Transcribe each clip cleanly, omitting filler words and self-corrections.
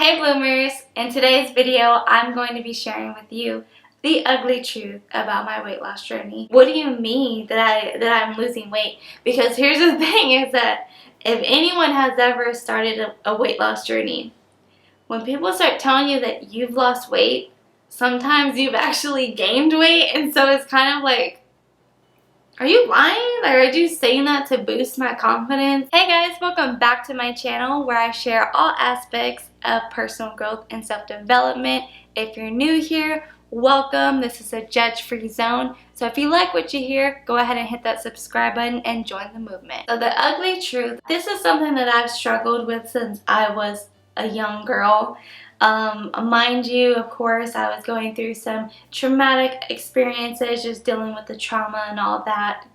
Hey bloomers! In today's video, I'm going to be sharing with you the ugly truth about my weight loss journey. What do you mean that I'm losing weight? Because here's the thing is that if anyone has ever started a weight loss journey, when people start telling you that you've lost weight, sometimes you've actually gained weight, and so it's kind of like, are you lying? Like, are you saying that to boost my confidence? Hey guys, welcome back to my channel where I share all aspects of personal growth and self-development. If you're new here, welcome. This is a judge-free zone. So if you like what you hear, go ahead and hit that subscribe button and join the movement. So the ugly truth, this is something that I've struggled with since I was a young girl. Mind you, of course, I was going through some traumatic experiences, just dealing with the trauma and all that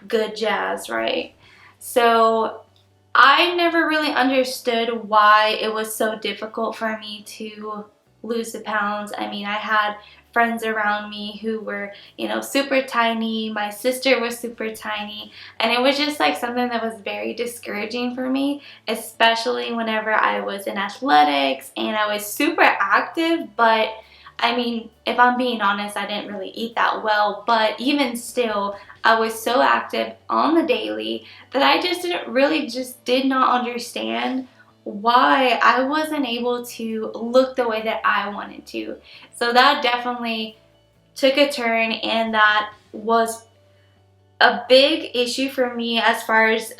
good jazz, right? So I never really understood why it was so difficult for me to lose the pounds. I mean, I had friends around me who were, super tiny. My sister was super tiny. And it was just like something that was very discouraging for me, especially whenever I was in athletics and I was super active. But I mean, if I'm being honest, I didn't really eat that well. But even still, I was so active on the daily that I just did not understand why I wasn't able to look the way that I wanted to. So that definitely took a turn, and that was a big issue for me as far as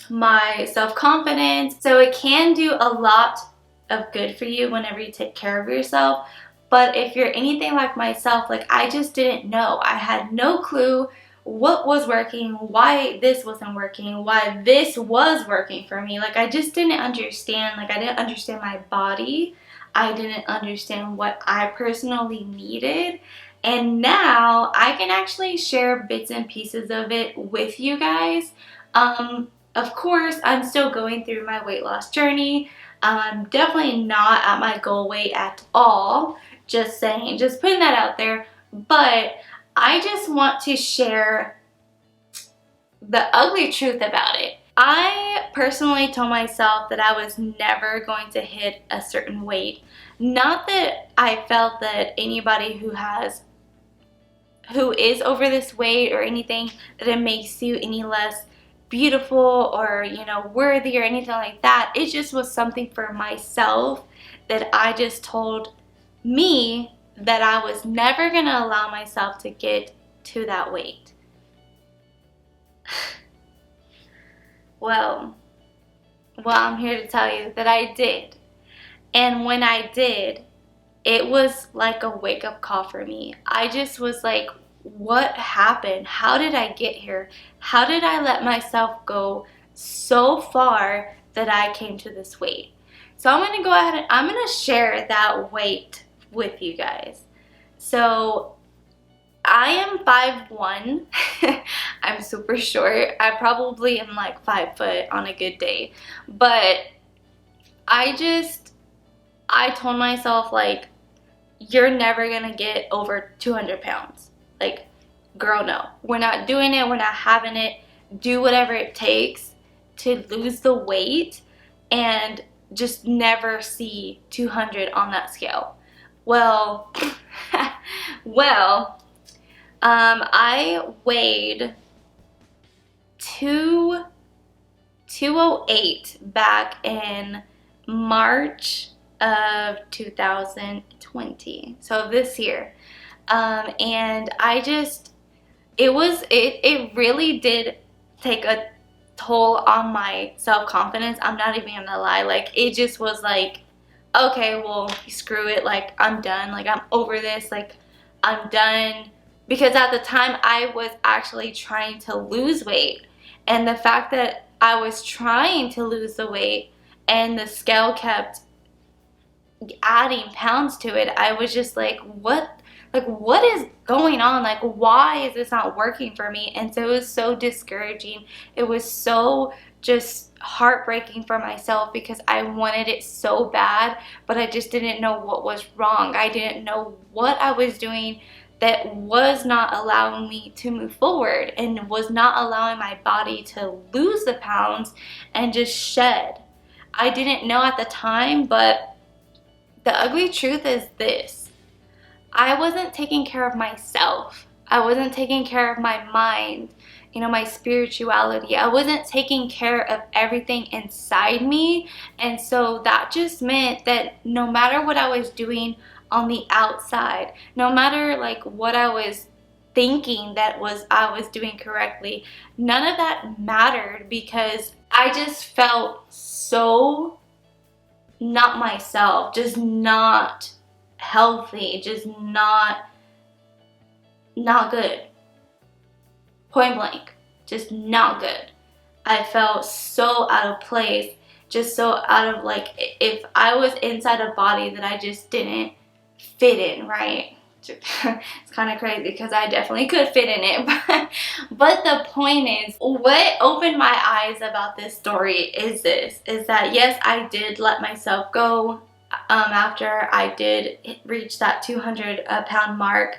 my self-confidence. So it can do a lot of good for you whenever you take care of yourself. But if you're anything like myself, like I just didn't know. I had no clue what was working, why this wasn't working, why this was working for me. Like I just didn't understand. Like I didn't understand my body. I didn't understand what I personally needed. And now I can actually share bits and pieces of it with you guys. Of course, I'm still going through my weight loss journey. I'm definitely not at my goal weight at all. Just saying, just putting that out there. But I just want to share the ugly truth about it. I personally told myself that I was never going to hit a certain weight. Not that I felt that anybody who is over this weight or anything, that it makes you any less beautiful or, worthy or anything like that. It just was something for myself that I just told me that I was never going to allow myself to get to that weight. Well, I'm here to tell you that I did. And when I did, it was like a wake-up call for me. I just was like, what happened? How did I get here? How did I let myself go so far that I came to this weight? So I'm going to go ahead and I'm going to share that weight with you guys. So I am 5'1". I'm super short. I probably am like 5 foot on a good day. But I told myself, like, you're never gonna get over 200 pounds. Like, girl, no. We're not doing it. We're not having it. Do whatever it takes to lose the weight and just never see 200 on that scale. Well, I weighed 208 back in March of 2020, so this year, and it really did take a toll on my self-confidence. I'm not even gonna lie. Like, it just was like, okay, well, screw it, like, I'm done, like, I'm over this, like, I'm done. Because at the time, I was actually trying to lose weight. And the fact that I was trying to lose the weight and the scale kept adding pounds to it, I was just like, what is going on? Like, why is this not working for me? And so it was so discouraging. It was so just heartbreaking for myself because I wanted it so bad, but I just didn't know what was wrong. I didn't know what I was doing that was not allowing me to move forward and was not allowing my body to lose the pounds and just shed. I didn't know at the time, but the ugly truth is this. I wasn't taking care of myself. I wasn't taking care of my mind, you know, my spirituality. I wasn't taking care of everything inside me. And so that just meant that no matter what I was doing on the outside, no matter like what I was thinking that I was doing correctly, none of that mattered because I just felt so not myself, just not healthy, just not good. Point blank, just not good. I felt so out of place, just so out of like, if I was inside a body that I just didn't fit in, right? It's kind of crazy because I definitely could fit in it, but the point is, what opened my eyes about this story is that yes, I did let myself go after I did reach that 200-pound mark.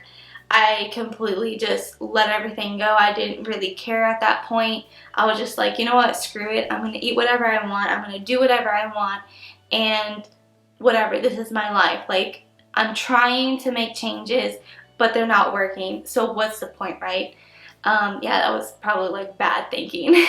I completely just let everything go. I didn't really care at that point. I was just like, you know what, screw it. I'm going to eat whatever I want. I'm going to do whatever I want. And whatever, this is my life. Like, I'm trying to make changes, but they're not working. So what's the point, right? Yeah, that was probably like bad thinking.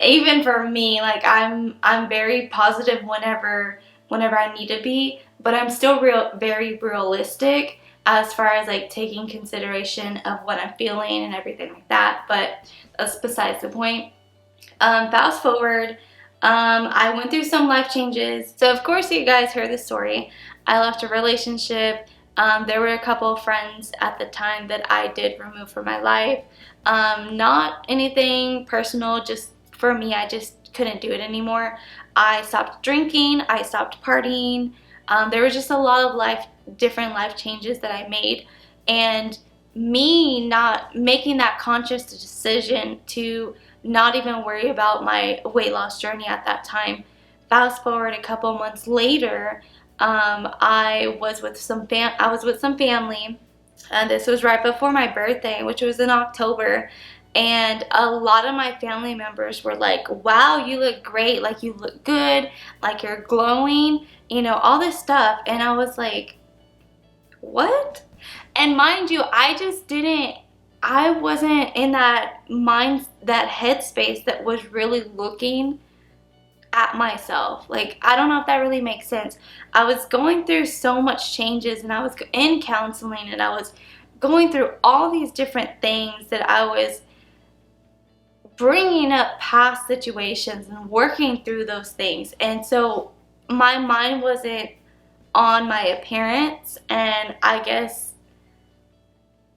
Even for me, like I'm very positive whenever I need to be, but I'm still very realistic as far as like taking consideration of what I'm feeling and everything like that. But that's besides the point. Fast forward, I went through some life changes. So of course you guys heard the story. I left a relationship. There were a couple of friends at the time that I did remove from my life. Not anything personal, just for me, I just couldn't do it anymore. I stopped drinking, I stopped partying. There was just a lot of different life changes that I made, and me not making that conscious decision to not even worry about my weight loss journey at that time. Fast forward a couple months later, I was with some family, and this was right before my birthday, which was in October. And a lot of my family members were like, wow, you look great, like you look good, like you're glowing, you know, all this stuff. And I was like, what? And mind you, I wasn't in that headspace that was really looking at myself. Like, I don't know if that really makes sense. I was going through so much changes, and I was in counseling, and I was going through all these different things that I was bringing up past situations and working through those things. And so my mind wasn't on my appearance, and I guess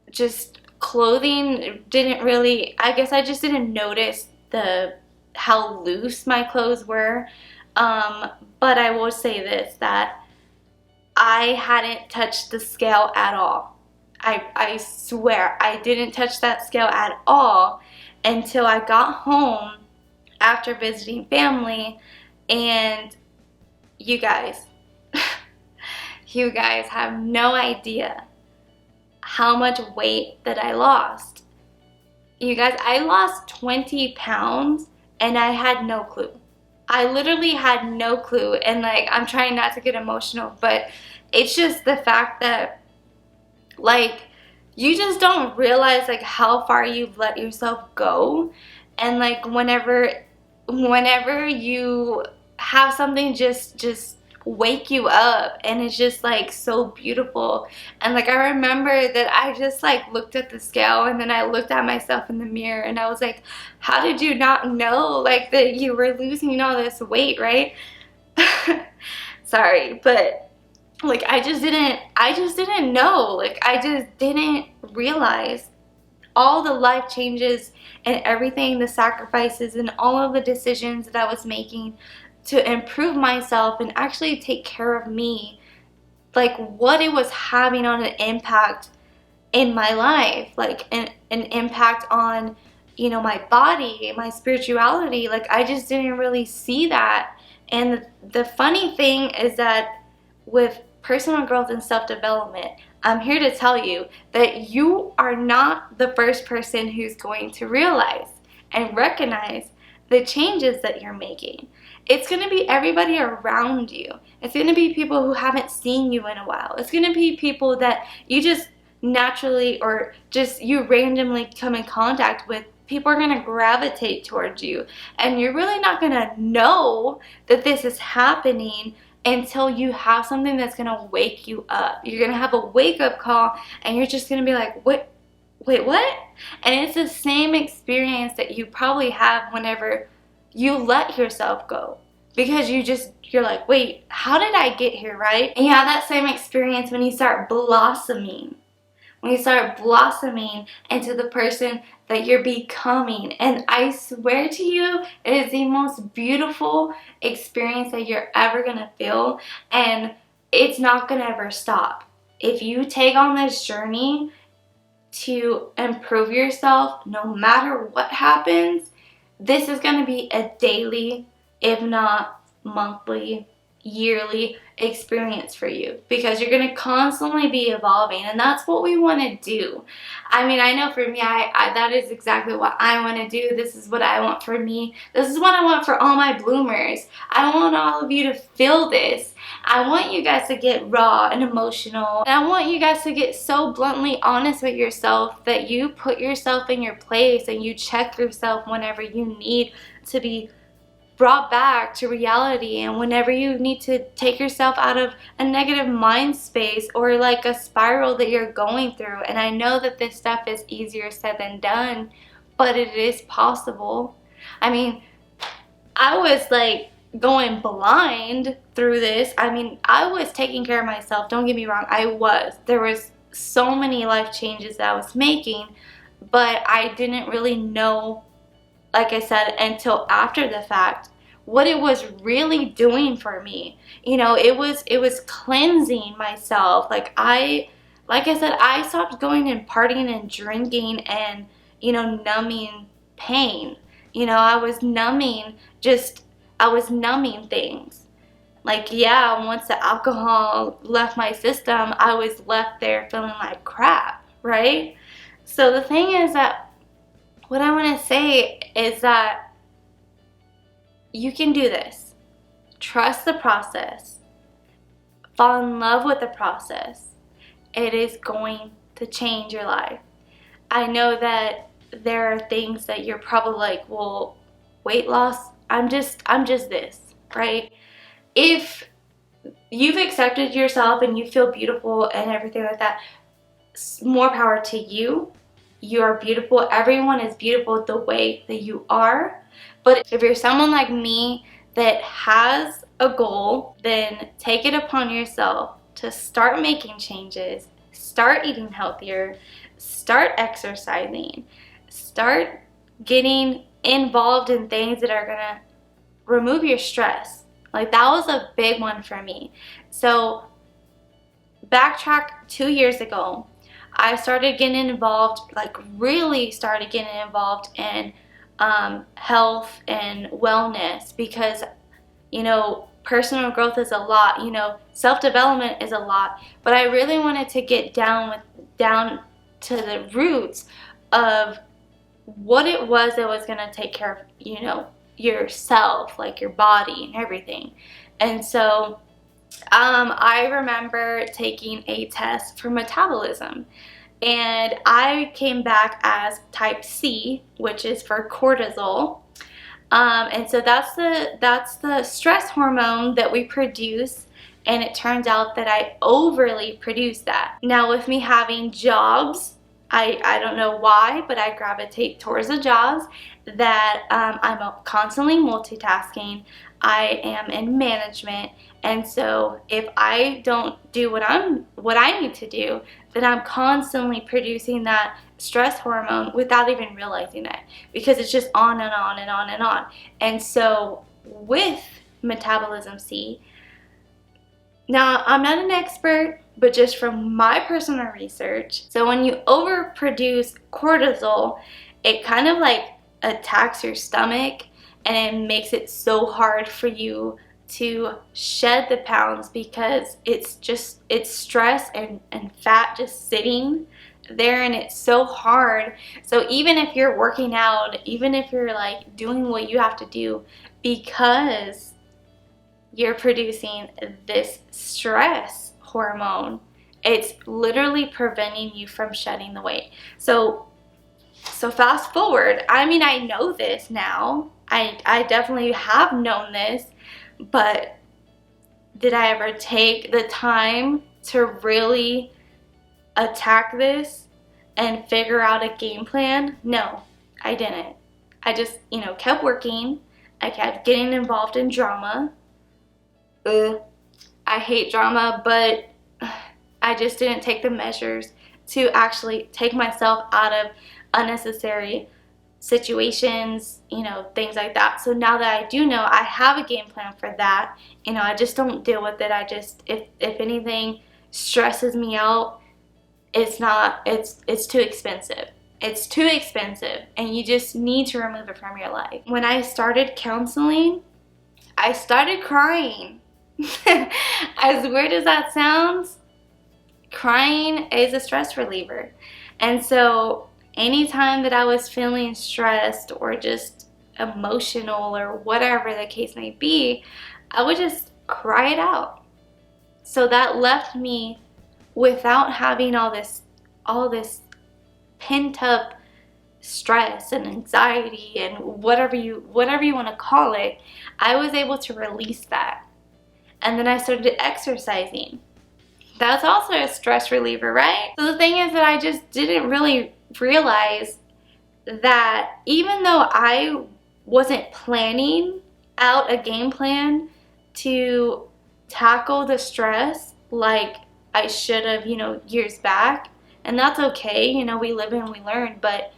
just clothing didn't really, I guess I just didn't notice how loose my clothes were. But I will say this, that I hadn't touched the scale at all. I swear I didn't touch that scale at all until I got home after visiting family. And you guys, you guys have no idea how much weight that I lost. You guys, I lost 20 pounds and I had no clue. I literally had no clue. And like, I'm trying not to get emotional, but it's just the fact that like, you just don't realize like how far you've let yourself go. And like whenever you have something just wake you up, and it's just like so beautiful. And like, I remember that I just like looked at the scale, and then I looked at myself in the mirror, and I was like, how did you not know like that you were losing all this weight, right? Sorry, but like, I just didn't know. Like, I just didn't realize all the life changes and everything, the sacrifices and all of the decisions that I was making to improve myself and actually take care of me, like what it was having on an impact in my life, like an impact on, you know, my body, my spirituality. Like, I just didn't really see that. And the funny thing is that with personal growth and self-development, I'm here to tell you that you are not the first person who's going to realize and recognize the changes that you're making. it's going to be everybody around you. It's going to be people who haven't seen you in a while. It's going to be people that you just naturally or just you randomly come in contact with. People are going to gravitate towards you, and you're really not going to know that this is happening until you have something that's going to wake you up. You're going to have a wake-up call, and you're just going to be like, wait, what? And it's the same experience that you probably have whenever you let yourself go. Because you're like, wait, how did I get here, right? And you have that same experience when you start blossoming. When you start blossoming into the person that you're becoming. And I swear to you, it is the most beautiful experience that you're ever going to feel. And it's not going to ever stop. If you take on this journey to improve yourself, no matter what happens, this is going to be a daily, if not monthly, yearly experience for you, because you're going to constantly be evolving, and that's what we want to do. I mean, I know for me, I that is exactly what I want to do. This is what I want for me. This is what I want for all my bloomers. I want all of you to feel this. I want you guys to get raw and emotional, and I want you guys to get so bluntly honest with yourself that you put yourself in your place and you check yourself whenever you need to be brought back to reality, and whenever you need to take yourself out of a negative mind space or like a spiral that you're going through. And I know that this stuff is easier said than done, but it is possible. I mean, I was like going blind through this. I mean, I was taking care of myself, don't get me wrong, there was so many life changes that I was making, but I didn't really know, like I said, until after the fact, what it was really doing for me. You know, it was cleansing myself. Like I said, I stopped going and partying and drinking and, you know, numbing pain. You know, I was numbing things. Like, yeah, once the alcohol left my system, I was left there feeling like crap, right? So the thing is that what I want to say is that you can do this. Trust the process. Fall in love with the process. It is going to change your life. I know that there are things that you're probably like, well, weight loss, I'm just this, right? If you've accepted yourself and you feel beautiful and everything like that, more power to you. You are beautiful. Everyone is beautiful the way that you are. But if you're someone like me that has a goal, then take it upon yourself to start making changes, start eating healthier, start exercising, start getting involved in things that are gonna remove your stress. Like, that was a big one for me. So backtrack 2 years ago, I started getting involved, like really started getting involved in health and wellness, because, you know, personal growth is a lot, you know, self-development is a lot, but I really wanted to get down to the roots of what it was that was going to take care of, you know, yourself, like your body and everything. And so I remember taking a test for metabolism, and I came back as type C, which is for cortisol. And so that's the stress hormone that we produce, and it turns out that I overly produce that. Now, with me having jobs, I don't know why, but I gravitate towards the jobs that I'm constantly multitasking. I am in management, and so if I don't do what I need to do, then I'm constantly producing that stress hormone without even realizing it, because it's just on and on and on and on. And so with Metabolism C, now I'm not an expert, but just from my personal research, so when you overproduce cortisol, it kind of like attacks your stomach, and it makes it so hard for you to shed the pounds, because it's stress and fat just sitting there, and it's so hard. So even if you're working out, even if you're like doing what you have to do, because you're producing this stress hormone. It's literally preventing you from shedding the weight. So fast forward, I mean, I know this now. I definitely have known this, but did I ever take the time to really attack this and figure out a game plan? No, I didn't. I just, kept working. I kept getting involved in drama. I hate drama, but I just didn't take the measures to actually take myself out of unnecessary situations, things like that. So now that I do know, I have a game plan for that. I just don't deal with it. I just, if anything stresses me out, it's too expensive. It's too expensive, and you just need to remove it from your life. When I started counseling, I started crying. As weird as that sounds, crying is a stress reliever. And so anytime that I was feeling stressed or just emotional or whatever the case may be, I would just cry it out. So that left me without having all this pent up stress and anxiety and whatever you want to call it. I was able to release that. And then I started exercising. That's also a stress reliever, right? So the thing is that I just didn't really realize that even though I wasn't planning out a game plan to tackle the stress like I should have, years back, and that's okay, we live and we learn, but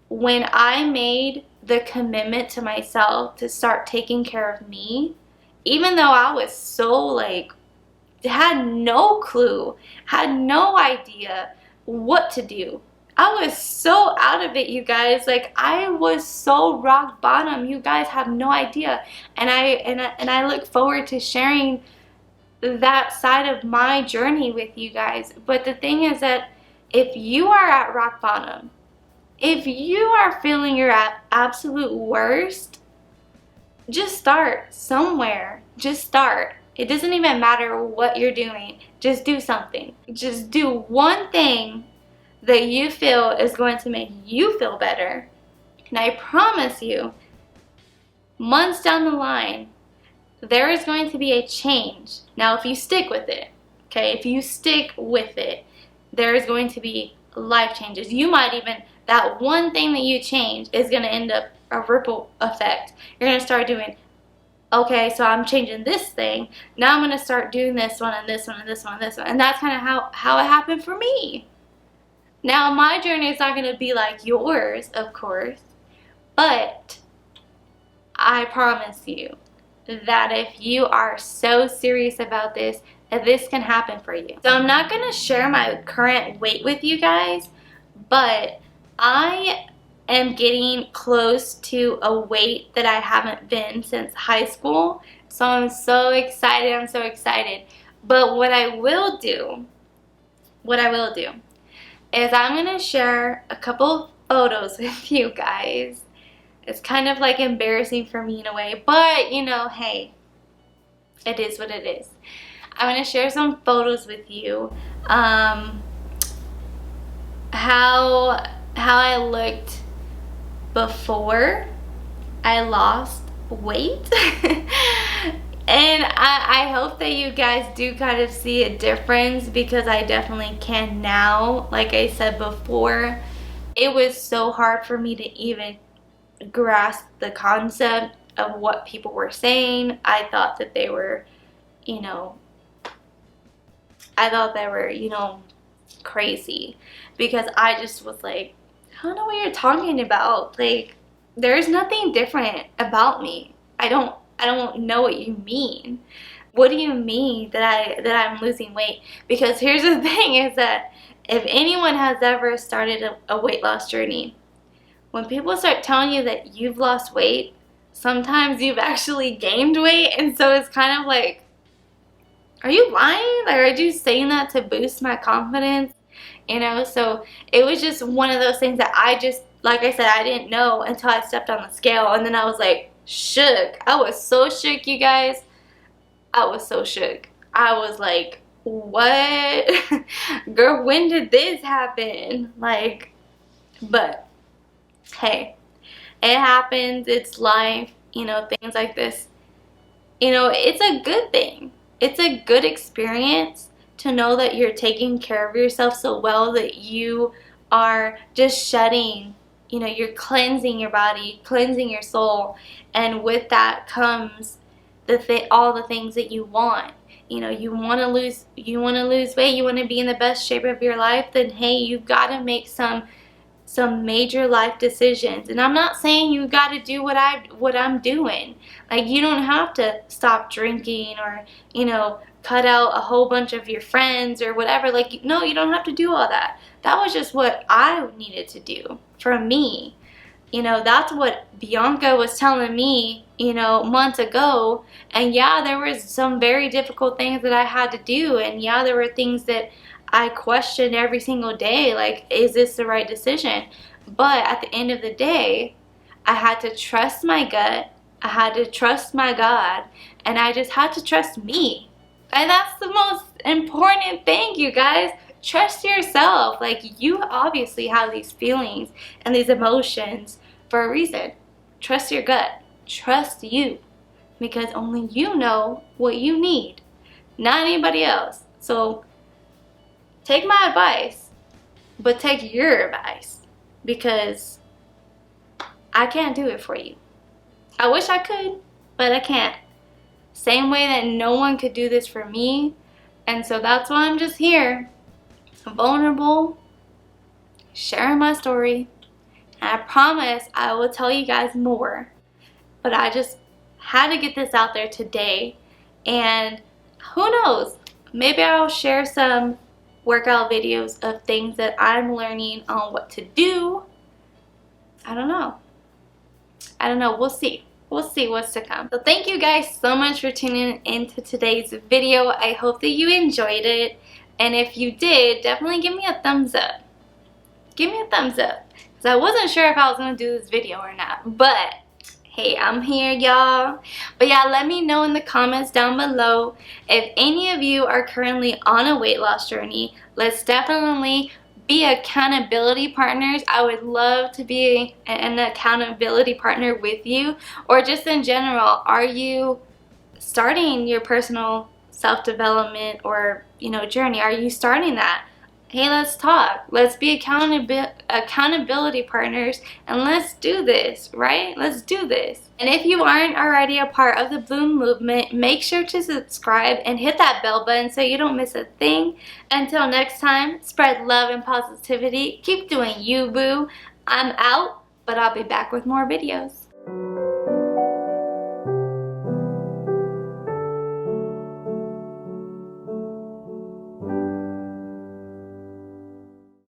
when I made the commitment to myself to start taking care of me, even though I was so had no clue, had no idea what to do. I was so out of it, you guys. I was so rock bottom. You guys have no idea. And I look forward to sharing that side of my journey with you guys. But the thing is that if you are at rock bottom, if you are feeling your absolute worst, just start somewhere. Just start. It doesn't even matter what you're doing. Just do something. Just do one thing that you feel is going to make you feel better. And I promise you, months down the line, there is going to be a change. Now, if you stick with it, okay? If you stick with it, there is going to be life changes. You might even, that one thing that you change is going to end up a ripple effect. You're going to start doing, okay, so I'm changing this thing. Now I'm going to start doing this one and this one and this one and this one. And that's kind of how it happened for me. Now, my journey is not going to be like yours, of course. But I promise you that if you are so serious about this, that this can happen for you. So I'm not going to share my current weight with you guys, but I am getting close to a weight that I haven't been since high school. So I'm so excited. I'm so excited. But what I will do is I'm going to share a couple photos with you guys. It's kind of embarrassing for me in a way, but hey, it is what it is. I'm going to share some photos with you. How I looked before I lost weight. And I hope that you guys do kind of see a difference, because I definitely can now. Like I said before, it was so hard for me to even grasp the concept of what people were saying. I thought that they were, crazy, because I just was like, I don't know what you're talking about. There's nothing different about me. I don't know what you mean. What do you mean that I'm losing weight? Because here's the thing, is that if anyone has ever started a weight loss journey, when people start telling you that you've lost weight, sometimes you've actually gained weight. And so it's kind of like, are you lying? Are you saying that to boost my confidence? So it was just one of those things that I just, like I said, I didn't know until I stepped on the scale. And then I was shook. I was so shook, you guys. I was so shook. I was like, what? Girl, when did this happen? Like, but hey, it happens. It's life. You know, things like this. You know, it's a good thing. It's a good experience to know that you're taking care of yourself so well that you are just shedding, you know, you're cleansing your body, cleansing your soul, and with that comes all the things that you want. You know, you want to lose weight, you want to be in the best shape of your life, then hey, you've got to make some major life decisions. And I'm not saying you got to do what I'm doing. Like, you don't have to stop drinking or, you know, cut out a whole bunch of your friends or whatever. Like, no, you don't have to do all that. That was just what I needed to do for me. You know, that's what Bianca was telling me, you know, months ago. And yeah, there was some very difficult things that I had to do. And yeah, there were things that I questioned every single day, like, is this the right decision? But at the end of the day, I had to trust my gut, I had to trust my God, and I just had to trust me. And that's the most important thing, you guys. Trust yourself. Like, you obviously have these feelings and these emotions for a reason. Trust your gut. Trust you. Because only you know what you need, not anybody else. So take my advice, but take your advice, because I can't do it for you. I wish I could, but I can't. Same way that no one could do this for me. And so that's why I'm just here, vulnerable, sharing my story. And I promise I will tell you guys more. But I just had to get this out there today. And who knows, maybe I'll share some workout videos of things that I'm learning on what to do. I don't know. We'll see. We'll see what's to come. So thank you guys so much for tuning into today's video. I hope that you enjoyed it. And if you did, definitely give me a thumbs up. Give me a thumbs up. Because I wasn't sure if I was going to do this video or not. But hey, I'm here, y'all. But yeah, let me know in the comments down below if any of you are currently on a weight loss journey. Let's definitely be accountability partners. I would love to be an accountability partner with you. Or just in general, are you starting your personal self-development or, you know, journey? Are you starting that? Hey, let's talk. Let's be accountability partners, and let's do this, right? Let's do this. And if you aren't already a part of the Bloom movement, make sure to subscribe and hit that bell button so you don't miss a thing. Until next time, spread love and positivity. Keep doing you, boo. I'm out, but I'll be back with more videos.